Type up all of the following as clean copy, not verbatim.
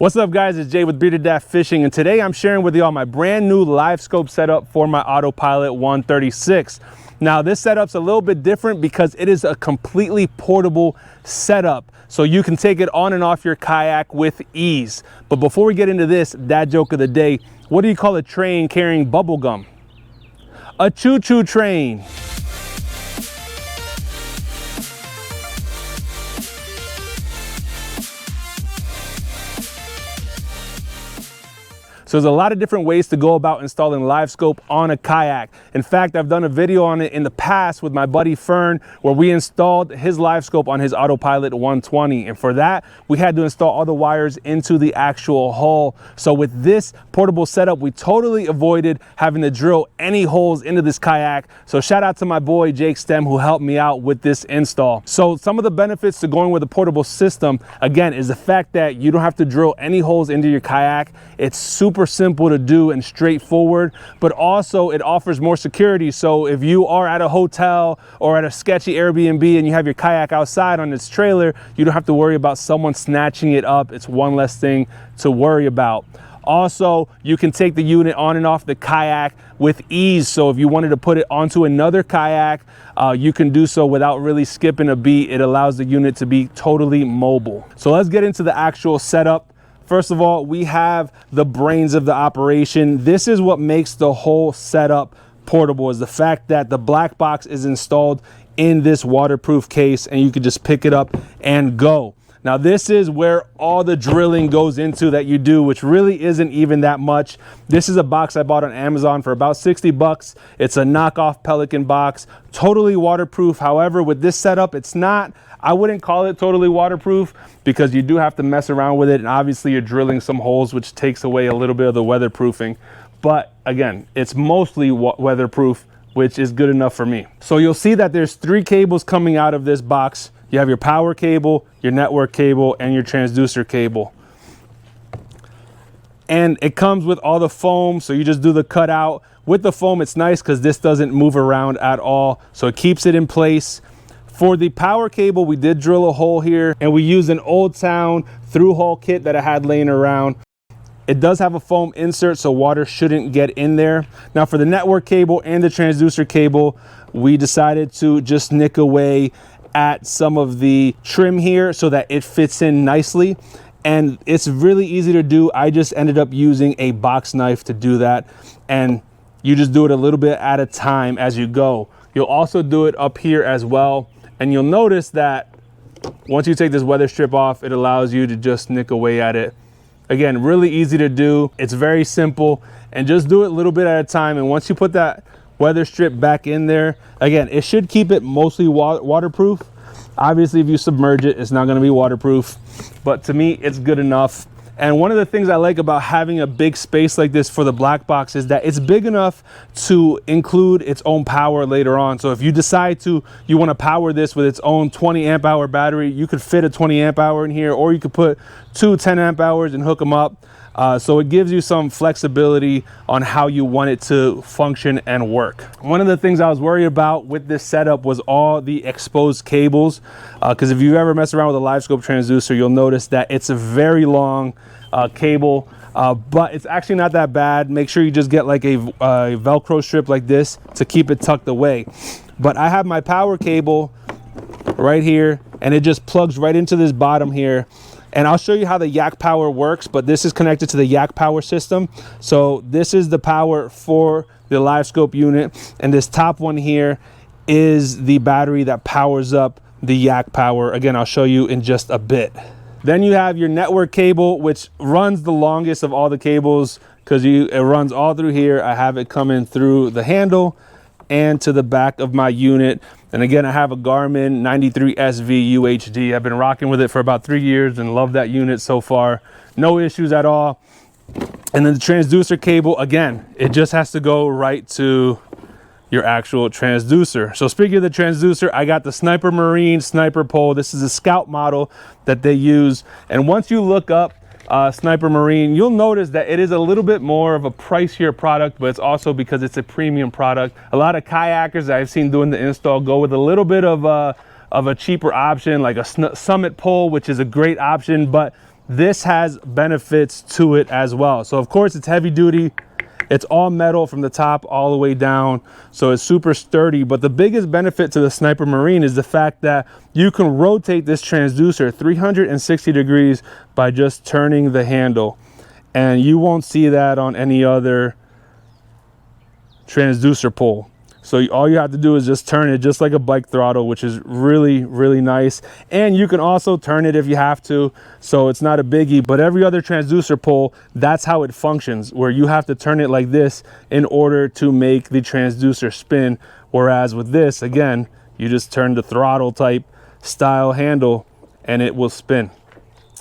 What's up guys, it's Jay with Bearded Dad Fishing, and today I'm sharing with y'all my brand new Livescope setup for my Autopilot 136. Now this setup's a little bit different because it is a completely portable setup, so you can take it on and off your kayak with ease. But before we get into this, dad joke of the day, what do you call a train carrying bubble gum? A choo-choo train. So there's a lot of different ways to go about installing Livescope on a kayak. In fact, I've done a video on it in the past with my buddy Fern, where we installed his Livescope on his Autopilot 120. And for that, we had to install all the wires into the actual hull. So with this portable setup, we totally avoided having to drill any holes into this kayak. So shout out to my boy Jake Stem, who helped me out with this install. So some of the benefits to going with a portable system, again, is the fact that you don't have to drill any holes into your kayak. It's super simple to do and straightforward, but also it offers more security. So if you are at a hotel or at a sketchy Airbnb and you have your kayak outside on this trailer, you don't have to worry about someone snatching it up. It's one less thing to worry about. Also, you can take the unit on and off the kayak with ease. So if you wanted to put it onto another kayak, you can do so without really skipping a beat. It allows the unit to be totally mobile. So let's get into the actual setup. First of all, we have the brains of the operation. This is what makes the whole setup portable, is the fact that the black box is installed in this waterproof case and you can just pick it up and go. Now this is where all the drilling goes into that you do, which really isn't even that much. This is a box I bought on Amazon for about 60 bucks. It's a knockoff Pelican box, totally waterproof. However, with this setup, it's not, I wouldn't call it totally waterproof because you do have to mess around with it. And obviously you're drilling some holes, which takes away a little bit of the weatherproofing. But again, it's mostly weatherproof, which is good enough for me. So you'll see that there's 3 cables coming out of this box. You have your power cable, your network cable, and your transducer cable. And it comes with all the foam, so you just do the cutout. With the foam, it's nice because this doesn't move around at all, so it keeps it in place. For the power cable, we did drill a hole here, and we used an Old Town through hole kit that I had laying around. It does have a foam insert, so water shouldn't get in there. Now for the network cable and the transducer cable, we decided to just nick away at some of the trim here so that it fits in nicely. And it's really easy to do. I just ended up using a box knife to do that. And you just do it a little bit at a time as you go. You'll also do it up here as well. And you'll notice that once you take this weather strip off, it allows you to just nick away at it. Again, really easy to do. It's very simple, and just do it a little bit at a time. And once you put that weather strip back in there, again, it should keep it mostly waterproof. Obviously, if you submerge it, it's not going to be waterproof, but to me, it's good enough. And one of the things I like about having a big space like this for the black box is that it's big enough to include its own power later on. So if you decide you want to power this with its own 20 amp hour battery, you could fit a 20 amp hour in here, or you could put 2 10 amp hours and hook them up. So it gives you some flexibility on how you want it to function and work. One of the things I was worried about with this setup was all the exposed cables, because if you've ever messed around with a Livescope transducer, you'll notice that it's a very long cable, but it's actually not that bad. Make sure you just get like a Velcro strip like this to keep it tucked away. But I have my power cable right here, and it just plugs right into this bottom here. And I'll show you how the Yak Power works, but this is connected to the Yak Power System. So this is the power for the Livescope unit, and this top one here is the battery that powers up the Yak Power. Again, I'll show you in just a bit. Then you have your network cable, which runs the longest of all the cables because it runs all through here. I have it coming through the handle and to the back of my unit. And again, I have a Garmin 93SV UHD. I've been rocking with it for about 3 years and love that unit so far. No issues at all. And then the transducer cable, again, it just has to go right to your actual transducer. So speaking of the transducer, I got the Sniper Marine sniper pole. This is a Scout model that they use. And once you look up Sniper Marine, you'll notice that it is a little bit more of a pricier product, but it's also because it's a premium product. A lot of kayakers that I've seen doing the install go with a little bit of a cheaper option, like a Summit pole, which is a great option, but this has benefits to it as well. So of course it's heavy duty. It's all metal from the top all the way down, so it's super sturdy. But the biggest benefit to the Sniper Marine is the fact that you can rotate this transducer 360 degrees by just turning the handle. And you won't see that on any other transducer pull. So all you have to do is just turn it just like a bike throttle, which is really, really nice. And you can also turn it if you have to, so it's not a biggie. But every other transducer pull, that's how it functions, where you have to turn it like this in order to make the transducer spin. Whereas with this, again, you just turn the throttle type style handle and it will spin.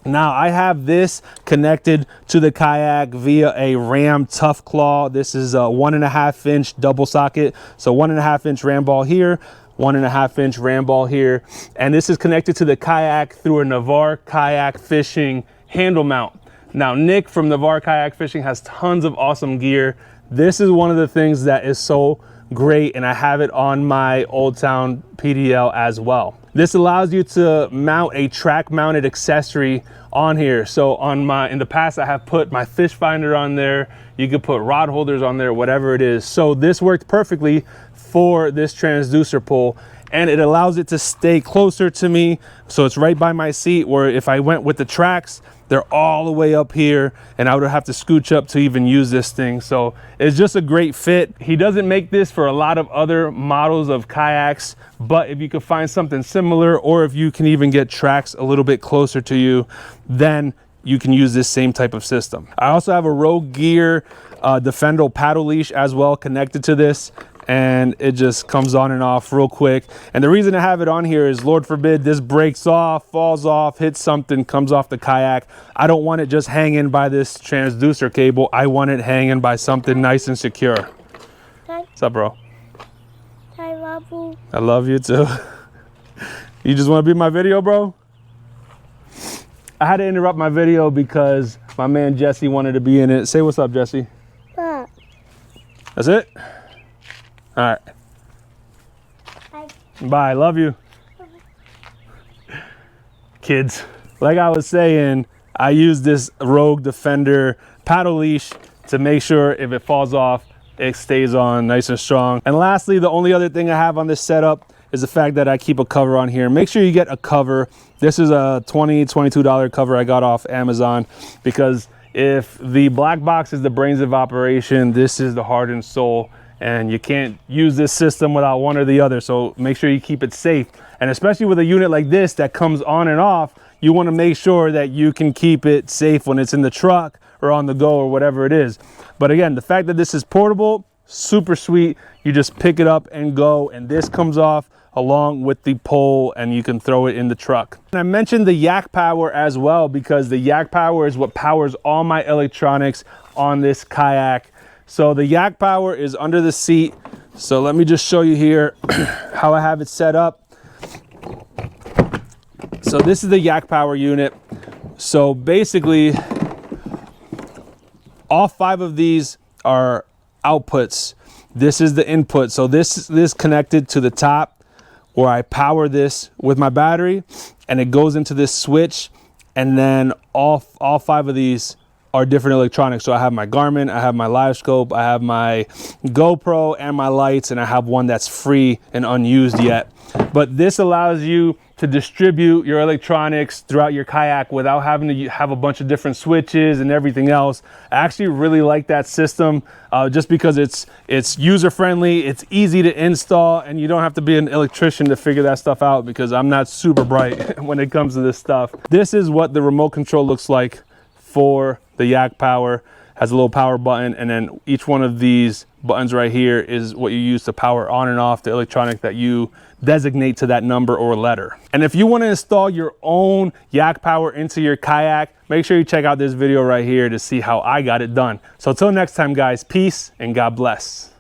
Now I have this connected to the Kayak via a Ram Tough Claw. This is a 1.5 inch double socket. So 1.5 inch ram ball here, 1.5 inch ram ball here. And this is connected to the Kayak through a Navarre Kayak Fishing handle mount. Now Nick from Navarre Kayak Fishing has tons of awesome gear. This is one of the things that is so great, and I have it on my Old Town PDL as well. This allows you to mount a track mounted accessory on here. So in the past I have put my fish finder on there. You could put rod holders on there, whatever it is. So this worked perfectly for this transducer pull, and it allows it to stay closer to me. So it's right by my seat, where if I went with the tracks, they're all the way up here and I would have to scooch up to even use this thing. So it's just a great fit. He doesn't make this for a lot of other models of kayaks, but if you could find something similar, or if you can even get tracks a little bit closer to you, then you can use this same type of system. I also have a Rogue Gear Defendo paddle leash as well connected to this, and it just comes on and off real quick. And the reason I have it on here is, Lord forbid this breaks off, falls off, hits something, comes off the kayak. I don't want it just hanging by this transducer cable. I want it hanging by something nice and secure. What's up, bro? I love you. I love you too. You just want to be in my video, bro? I had to interrupt my video because my man Jesse wanted to be in it. Say what's up, Jesse. What? That's it? All right. Bye. Bye. Love you. Kids. Like I was saying, I use this Rogue Defender paddle leash to make sure if it falls off, it stays on nice and strong. And lastly, the only other thing I have on this setup is the fact that I keep a cover on here. Make sure you get a cover. This is a $22 cover I got off Amazon, because if the black box is the brains of operation, this is the heart and soul. And you can't use this system without one or the other. So make sure you keep it safe. And especially with a unit like this that comes on and off, you want to make sure that you can keep it safe when it's in the truck or on the go or whatever it is. But again, the fact that this is portable, super sweet. You just pick it up and go, and this comes off along with the pole, and you can throw it in the truck. And I mentioned the Yak Power as well, because the Yak Power is what powers all my electronics on this kayak. So the Yak Power is under the seat. So let me just show you here how I have it set up. So this is the Yak Power unit. So basically, all 5 of these are outputs. This is the input. So this is connected to the top, where I power this with my battery, and it goes into this switch. And then all 5 of these are different electronics. So I have my Garmin, I have my Livescope, I have my GoPro and my lights, and I have one that's free and unused yet. But this allows you to distribute your electronics throughout your kayak without having to have a bunch of different switches and everything else. I actually really like that system, just because it's user friendly, it's easy to install, and you don't have to be an electrician to figure that stuff out, because I'm not super bright when it comes to this stuff. This is what the remote control looks like for the Yak Power. Has a little power button, and then each one of these buttons right here is what you use to power on and off the electronic that you designate to that number or letter. And if you want to install your own Yak Power into your kayak, make sure you check out this video right here to see how I got it done. So until next time, guys, peace and God bless.